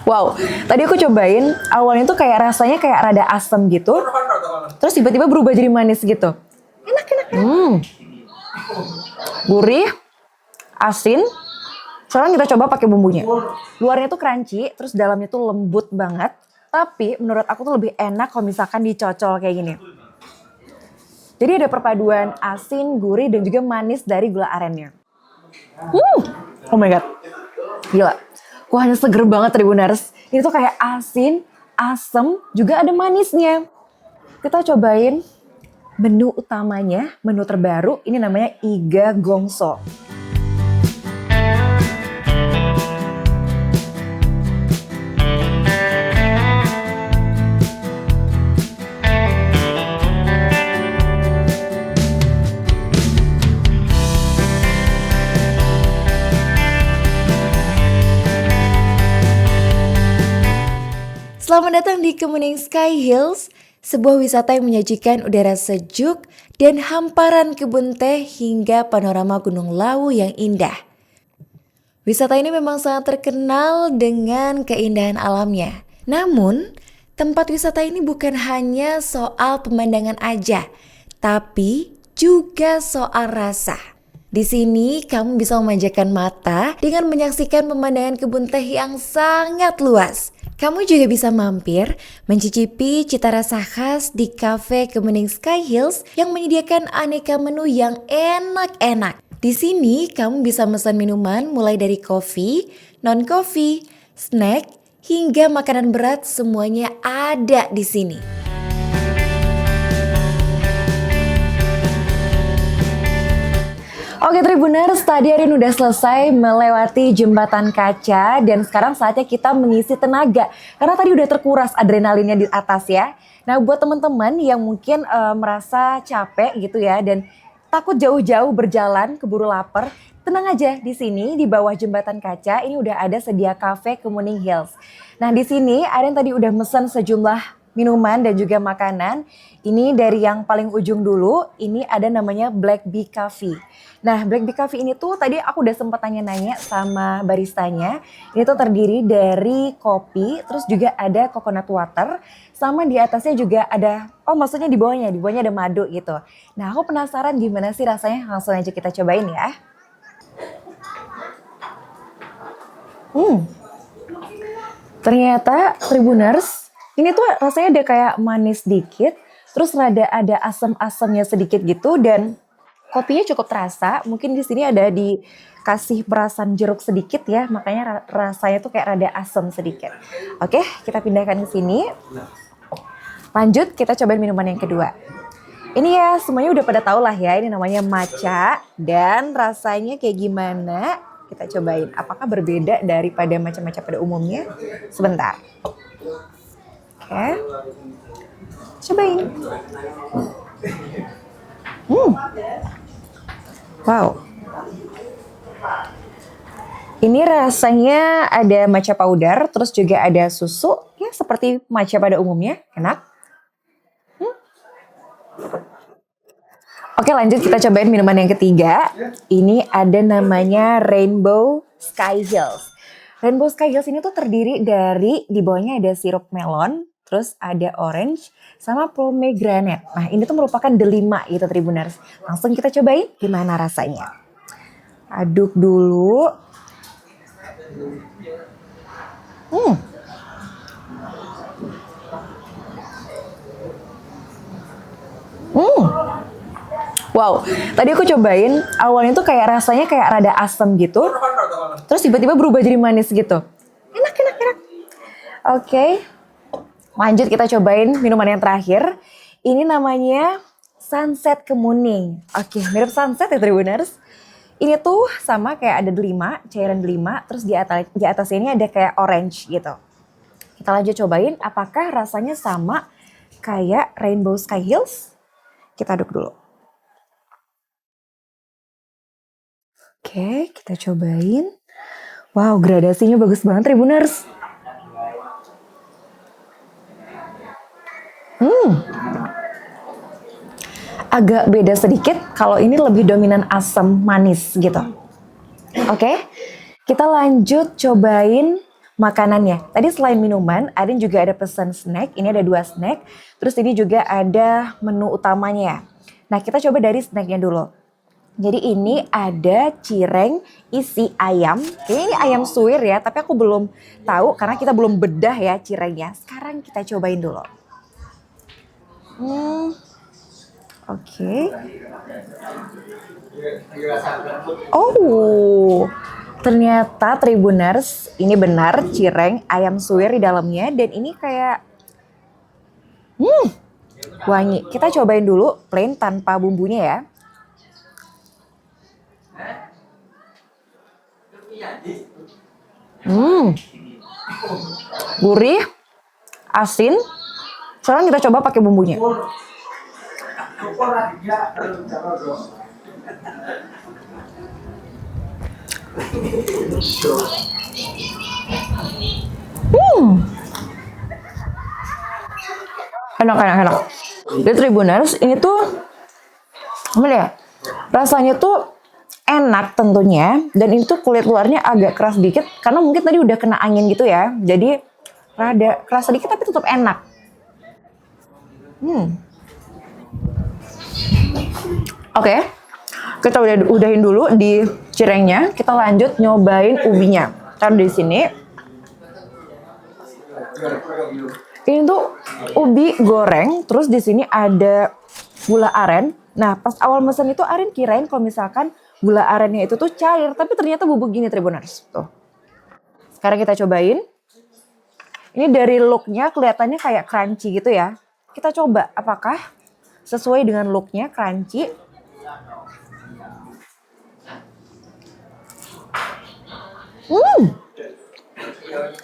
Wow, tadi aku cobain, awalnya tuh kayak rasanya kayak rada asam gitu, terus tiba-tiba berubah jadi manis gitu. Enak. Gurih, asin. Sekarang kita coba pakai bumbunya. Luarnya tuh crunchy, terus dalamnya tuh lembut banget. Tapi menurut aku tuh lebih enak kalau misalkan dicocol kayak gini. Jadi ada perpaduan asin, gurih, dan juga manis dari gula arennya. Oh my god, gila. Kuahnya seger banget Tribuners. Ini tuh kayak asin, asem, juga ada manisnya. Kita cobain menu utamanya, menu terbaru. Ini namanya Iga Gongso. Selamat datang di Kemuning Sky Hills, sebuah wisata yang menyajikan udara sejuk dan hamparan kebun teh hingga panorama Gunung Lawu yang indah. Wisata ini memang sangat terkenal dengan keindahan alamnya. Namun, tempat wisata ini bukan hanya soal pemandangan aja, tapi juga soal rasa. Di sini kamu bisa memanjakan mata dengan menyaksikan pemandangan kebun teh yang sangat luas. Kamu juga bisa mampir mencicipi cita rasa khas di Cafe Kemuning Sky Hills yang menyediakan aneka menu yang enak-enak. Di sini kamu bisa pesan minuman mulai dari kopi, non-kopi, snack, hingga makanan berat, semuanya ada di sini. Oke Tribuners, tadi Arin udah selesai melewati jembatan kaca dan sekarang saatnya kita mengisi tenaga. Karena tadi udah terkuras adrenalinnya di atas ya. Nah buat teman-teman yang mungkin merasa capek gitu ya dan takut jauh-jauh berjalan keburu lapar, tenang aja di sini di bawah jembatan kaca ini udah ada sedia Cafe Kemuning Hills. Nah di sini Arin tadi udah mesen sejumlah minuman dan juga makanan. Ini dari yang paling ujung dulu, ini ada namanya Black Bee Coffee. Nah Black Bee Coffee ini tuh tadi aku udah sempat tanya-nanya sama baristanya. Ini tuh terdiri dari kopi, terus juga ada coconut water, sama di atasnya juga ada, maksudnya di bawahnya ada madu gitu. Nah aku penasaran gimana sih rasanya, langsung aja kita cobain ya. Ternyata Tribuners, ini tuh rasanya ada kayak manis dikit, terus rada ada asam-asamnya sedikit gitu dan kopinya cukup terasa. Mungkin di sini ada dikasih perasan jeruk sedikit ya, makanya rasanya tuh kayak rada asam sedikit. Oke, kita pindahkan ke sini. Lanjut kita cobain minuman yang kedua. Ini ya semuanya udah pada tahu lah ya, ini namanya matcha dan rasanya kayak gimana? Kita cobain. Apakah berbeda daripada matcha-matcha pada umumnya? Sebentar. Oke. Cobain. Wow. Ini rasanya ada matcha powder, terus juga ada susu, ya seperti matcha pada umumnya, enak. Oke lanjut kita cobain minuman yang ketiga. Ini ada namanya Rainbow Sky Hills. Rainbow Sky Hills ini tuh terdiri dari, di bawahnya ada sirup melon, terus ada orange, sama pomegranate. Nah ini tuh merupakan delima gitu Tribuners. Langsung kita cobain gimana rasanya. Aduk dulu. Wow, tadi aku cobain, awalnya tuh kayak rasanya kayak rada asam gitu, terus tiba-tiba berubah jadi manis gitu. Enak. Oke, lanjut kita cobain minuman yang terakhir. Ini namanya Sunset Kemuning. Oke, mirip sunset ya Tribuners. Ini tuh sama kayak ada delima, cairan delima, terus di atasnya ini ada kayak orange gitu. Kita lanjut cobain, apakah rasanya sama kayak Rainbow Sky Hills? Kita aduk dulu. Oke, kita cobain. Wow, gradasinya bagus banget Tribuners. Agak beda sedikit, kalau ini lebih dominan asam manis gitu. Oke, Kita lanjut cobain makanannya. Tadi selain minuman, Arin juga ada pesan snack. Ini ada 2 snack. Terus ini juga ada menu utamanya. Nah, kita coba dari snacknya dulu. Jadi ini ada cireng isi ayam. Kayaknya ini ayam suwir ya, tapi aku belum tahu karena kita belum bedah ya cirengnya. Sekarang kita cobain dulu. Oke. Oh, ternyata Tribuners ini benar cireng ayam suwir di dalamnya dan ini kayak wangi. Kita cobain dulu plain tanpa bumbunya ya. Gurih, asin. Sekarang kita coba pakai bumbunya. Enak. Jadi Tribuners ini tuh gimana ya? Rasanya tuh enak tentunya dan itu kulit luarnya agak keras dikit karena mungkin tadi udah kena angin gitu ya. Jadi rada keras sedikit tapi tetap enak. Oke. Kita udahin dulu di cirengnya. Kita lanjut nyobain ubinya. Taruh di sini. Ini tuh ubi goreng, terus di sini ada gula aren. Nah, pas awal mesen itu Arin kirain kalau misalkan gula arennya itu tuh cair, tapi ternyata bubuk gini Tribuners. Tuh. Sekarang kita cobain. Ini dari looknya kelihatannya kayak crunchy gitu ya. Kita coba apakah sesuai dengan looknya crunchy.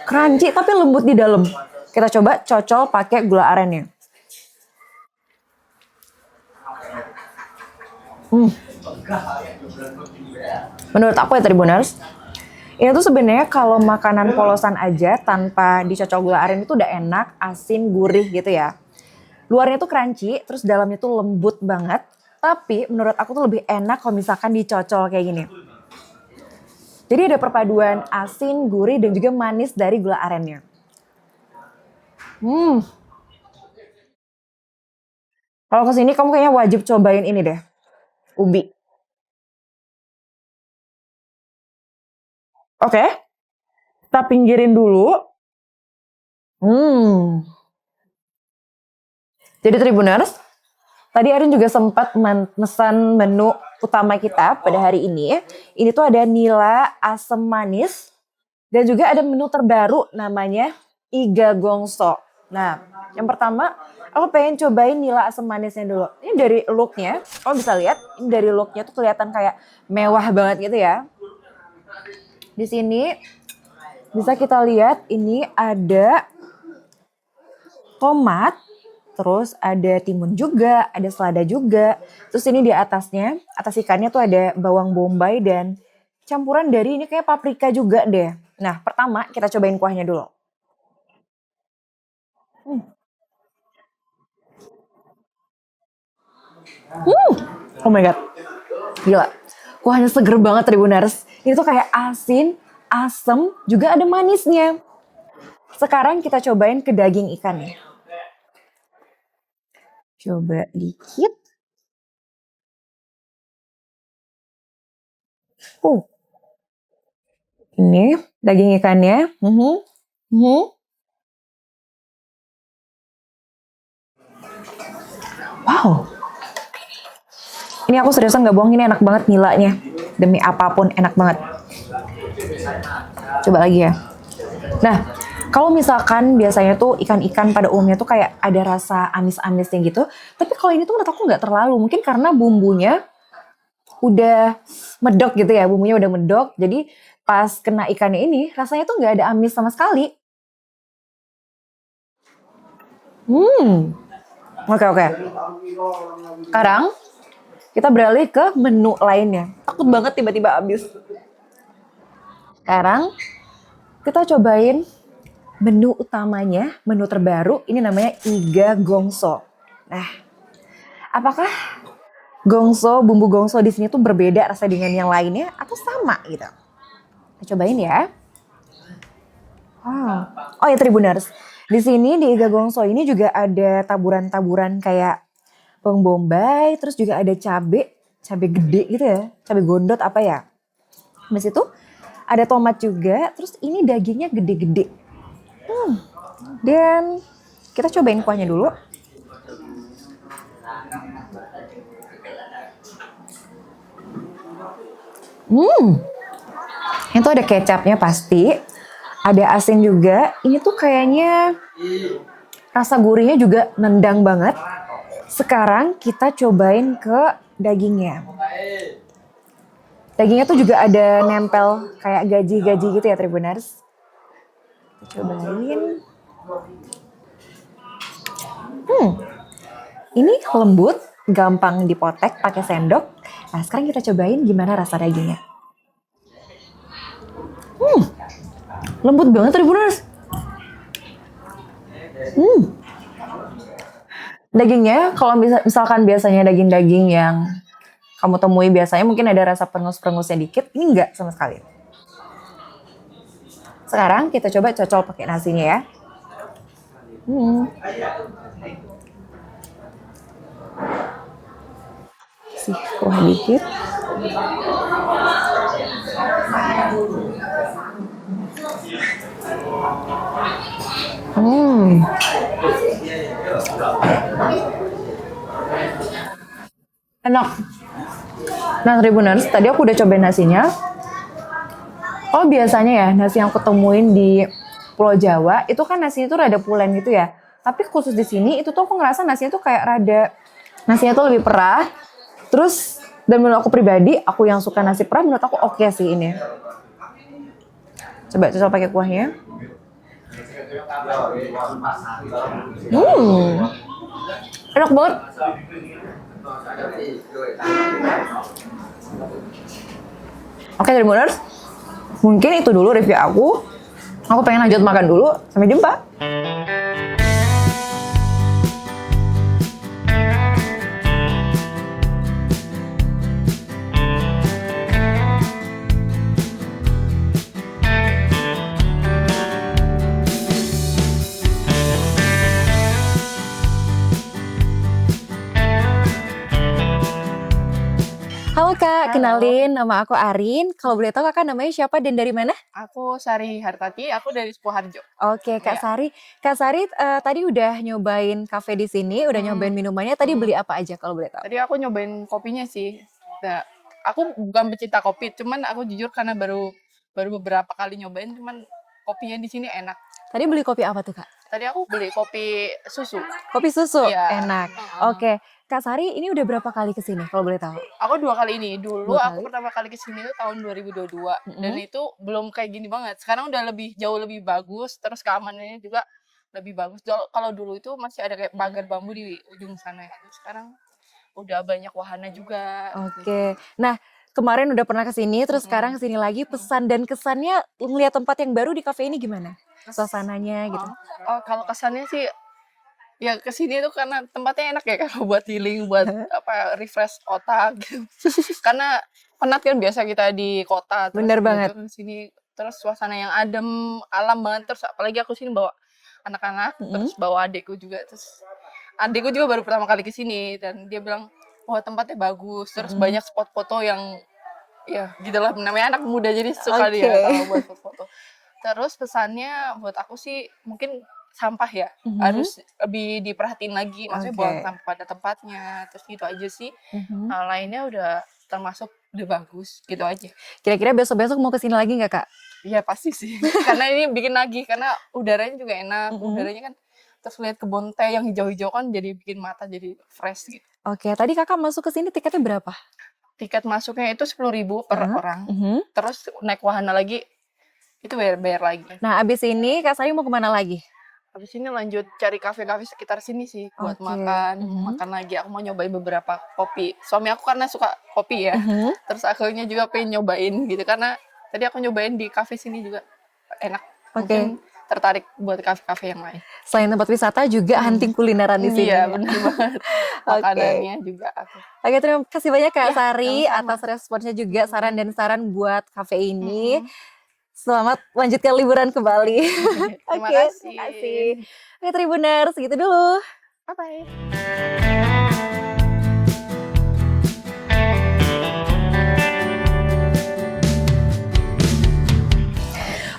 Crunchy tapi lembut di dalam. Kita coba cocol pakai gula arennya. Menurut aku ya Tribuners, ini tuh sebenarnya kalau makanan polosan aja tanpa dicocol gula aren itu udah enak, asin, gurih gitu ya. Luarnya tuh crunchy, terus dalamnya tuh lembut banget. Tapi menurut aku tuh lebih enak kalau misalkan dicocol kayak gini. Jadi ada perpaduan asin, gurih, dan juga manis dari gula arennya. Kalau kesini kamu kayaknya wajib cobain ini deh, ubi. Oke, kita pinggirin dulu. Jadi Tribuners, tadi Arin juga sempat memesan menu utama kita pada hari ini. Ini tuh ada nila asam manis dan juga ada menu terbaru namanya iga gongso. Nah, yang pertama aku pengen cobain nila asam manisnya dulu. Ini dari looknya, kamu bisa lihat ini dari looknya tuh kelihatan kayak mewah banget gitu ya. Di sini bisa kita lihat ini ada tomat, terus ada timun juga, ada selada juga. Terus ini di atasnya, atas ikannya tuh ada bawang bombay dan campuran dari ini kayak paprika juga deh. Nah, pertama kita cobain kuahnya dulu. Oh my god. Gila. Kuahnya seger banget Tribuners. Ini tuh kayak asin, asem, juga ada manisnya. Sekarang kita cobain ke daging ikannya. Coba dikit. Ini daging ikannya. Wow. Ini aku seriusan gak bohong, ini enak banget nilanya. Demi apapun enak banget. Coba lagi ya. Nah, kalau misalkan biasanya tuh ikan-ikan pada umumnya tuh kayak ada rasa amis-amisnya gitu. Tapi kalau ini tuh menurut aku gak terlalu. Mungkin karena bumbunya udah medok gitu ya. Bumbunya udah medok. Jadi pas kena ikannya ini rasanya tuh gak ada amis sama sekali. Oke. Sekarang kita beralih ke menu lainnya. Takut banget tiba-tiba habis. Sekarang kita cobain menu utamanya, menu terbaru. Ini namanya iga gongso. Nah, apakah bumbu gongso di sini tuh berbeda rasa dengan yang lainnya atau sama gitu? Kita cobain ya. Wow. Oh ya Tribuners, di sini di Iga Gongso ini juga ada taburan-taburan kayak bawang bombay, terus juga ada cabe gede gitu ya, cabe gondot apa ya. Habis itu ada tomat juga, terus ini dagingnya gede-gede. Dan kita cobain kuahnya dulu. Itu ada kecapnya pasti, ada asin juga. Ini tuh kayaknya rasa gurihnya juga nendang banget. Sekarang kita cobain ke dagingnya. Dagingnya tuh juga ada nempel kayak gaji-gaji gitu ya Tribuners. Kita cobain. Ini lembut, gampang dipotek pakai sendok. Nah sekarang kita cobain gimana rasa dagingnya. Lembut banget Tribuners. Dagingnya kalau misalkan biasanya daging-daging yang kamu temui biasanya mungkin ada rasa perengus-perengusnya dikit, ini enggak sama sekali. Sekarang kita coba cocol pakai nasinya ya. Kasih kuah dikit. Enak. Nah Tribuners, tadi aku udah cobain nasinya. Oh biasanya ya nasi yang aku temuin di Pulau Jawa itu kan nasinya tuh rada pulen gitu ya. Tapi khusus di sini itu tuh aku ngerasa nasinya tuh kayak nasinya tuh lebih perah. Terus dan menurut aku pribadi, aku yang suka nasi perah menurut aku oke sih ini. Coba cocok pakai kuahnya. Enak banget. Oke Tribuners, mungkin itu dulu review aku. Aku pengen lanjut makan dulu. Sampai jumpa. Halo Kak, kenalin nama aku Arin. Kalau boleh tahu Kakak namanya siapa dan dari mana? Aku Sari Hartati, aku dari Sukoharjo. Oke, Kak Sari. Kak Sari tadi udah nyobain kafe di sini, udah nyobain minumannya. Tadi beli apa aja kalau boleh tahu? Tadi aku nyobain kopinya sih. Nah, aku bukan pecinta kopi, cuman aku jujur karena baru beberapa kali nyobain, cuman kopinya di sini enak. Tadi beli kopi apa tuh Kak? Tadi aku beli kopi susu. Kopi susu? Iya. Enak. Oke, Kak Sari ini udah berapa kali kesini kalau boleh tahu? Aku 2 kali ini. Dulu 2 aku kali? pertama kali kesini itu tahun 2022. Dan itu belum kayak gini banget. Sekarang udah jauh lebih bagus, terus keamanannya juga lebih bagus. Kalau dulu itu masih ada kayak pagar bambu di ujung sana ya. Sekarang udah banyak wahana juga. Oke. Nah, kemarin udah pernah kesini, terus sekarang kesini lagi. Pesan dan kesannya melihat tempat yang baru di kafe ini gimana? Suasananya gitu. Kalau kesannya sih ya kesini tuh karena tempatnya enak ya, kalau buat healing, buat refresh otak gitu. Karena penat kan biasa kita di kota. Bener banget. Sini terus suasana yang adem, alam banget. Terus apalagi aku sini bawa anak-anak, terus bawa adikku juga. Terus adikku juga baru pertama kali kesini dan dia bilang, wah tempatnya bagus. Terus banyak spot foto yang ya gitulah, namanya anak muda jadi suka dia kalau buat foto. Terus pesannya buat aku sih mungkin sampah ya, harus lebih diperhatiin lagi, maksudnya buang sampah pada tempatnya, terus gitu aja sih. Lainnya udah termasuk udah bagus, gitu aja. Kira-kira besok-besok mau kesini lagi nggak Kak? Iya pasti sih, karena ini bikin lagi, karena udaranya juga enak, udaranya kan terus lihat kebun teh yang hijau-hijau kan jadi bikin mata jadi fresh gitu. Oke, tadi Kakak masuk ke sini tiketnya berapa? Tiket masuknya itu 10.000 per orang, terus naik wahana lagi itu bayar lagi. Nah, abis ini Kak Sari mau kemana lagi? Habis ini lanjut cari kafe-kafe sekitar sini sih buat makan lagi. Aku mau nyobain beberapa kopi. Suami aku karena suka kopi ya. Terus akunya juga pengen nyobain gitu karena tadi aku nyobain di kafe sini juga enak. Mungkin tertarik buat kafe-kafe yang lain. Selain tempat wisata juga hunting kulineran di sini. Iya, benar banget. Makanannya juga aku. Oke, terima kasih banyak Kak Sari atas responsnya juga saran dan saran buat kafe ini. Selamat lanjutkan liburan ke Bali. Terima Oke, kasih. terima kasih. Oke Tribuners, segitu dulu. Bye-bye.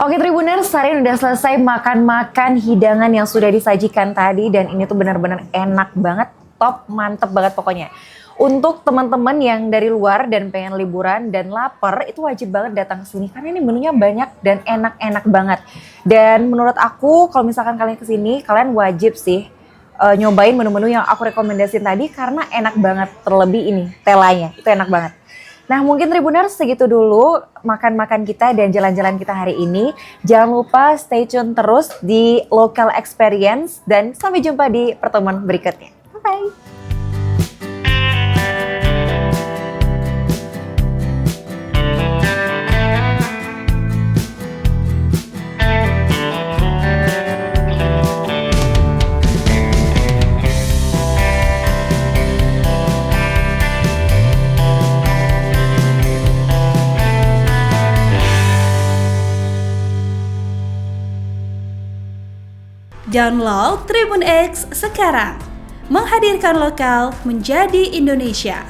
Oke Tribuners, Sarin udah selesai makan-makan hidangan yang sudah disajikan tadi dan ini tuh benar-benar enak banget, top, mantep banget pokoknya. Untuk teman-teman yang dari luar dan pengen liburan dan lapar, itu wajib banget datang ke sini karena ini menunya banyak dan enak-enak banget. Dan menurut aku kalau misalkan kalian ke sini, kalian wajib sih nyobain menu-menu yang aku rekomendasiin tadi karena enak banget, terlebih ini telanya, itu enak banget. Nah mungkin Tribuners segitu dulu makan-makan kita dan jalan-jalan kita hari ini. Jangan lupa stay tune terus di Local Experience dan sampai jumpa di pertemuan berikutnya. Bye! Download Tribun X sekarang, menghadirkan lokal menjadi Indonesia.